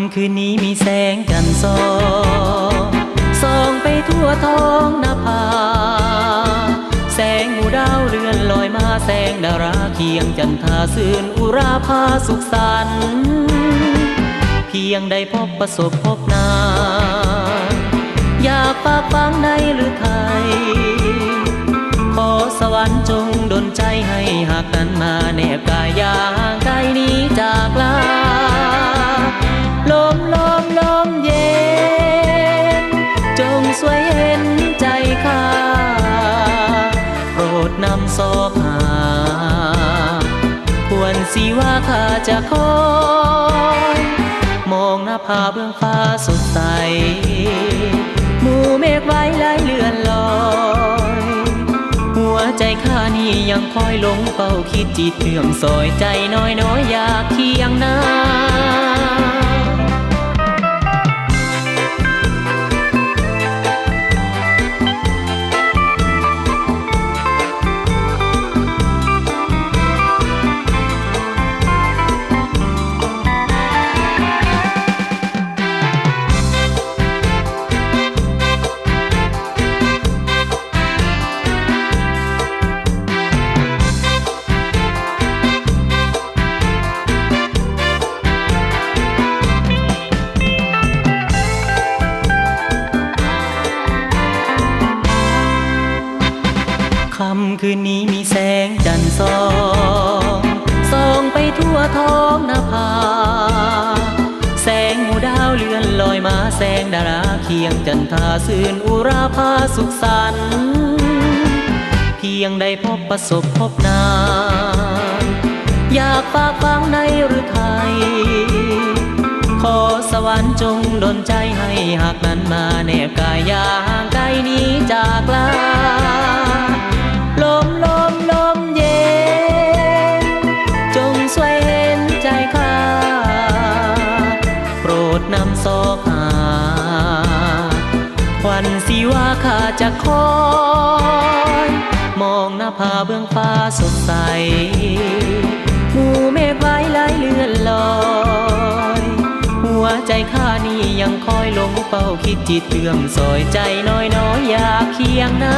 ำคืนนี้มีแสงจันทร์ส่องไปทั่วท้องนภาแสงหมู่ดาวเรือนลอยมาแสงดาราเคียงจันทราซื่นอุราภาสุขสันต์เพียงได้พบประสบพบนาอยากฝากฝังในหรือไทยขอสวรรค์จงดลใจให้หากนั้นมาแนบกายอย่าห่างไกลนี้จากลาลมเย็นจงสวยเห็นใจข้าโปรดนำศอกหาควรสิว่าข้าจะคอยมองหน้าผาเบื้องฟ้าสดใสหมู่เมฆไว้ไหลเลื่อนลอยหัวใจข้านี่ยังคอยหลงเฝ้าคิดจิตเลื่อมซอยใจน้อยอยากเคียงนาค่ำคืนนี้มีแสงจันทร์ส่องไปทั่วท้องนภาแสงหมู่ดาวเลื่อนลอยมาแสงดาราเคียงจันทราซื่นอุราภาสุขสันต์เพียงได้พบประสบพบนาอยากฝากฝังในหรือไทยขอสวรรค์จงดลใจให้หากนั้นมาแนบกายอย่าห่างไกลนี้จากลาลมเย็นจงสวยเห็นใจข้าโปรดนำศอกหาควันสิว่าข้าจะคอยมองหน้าผาเบื้องฟ้าสดใสหมู่เมฆไว้ไหลเลื่อนลอยหัวใจข้านี่ยังคอยหลงเฝ้าคิดจิตเลื่อมซอยใจน้อยอยากเคียงนา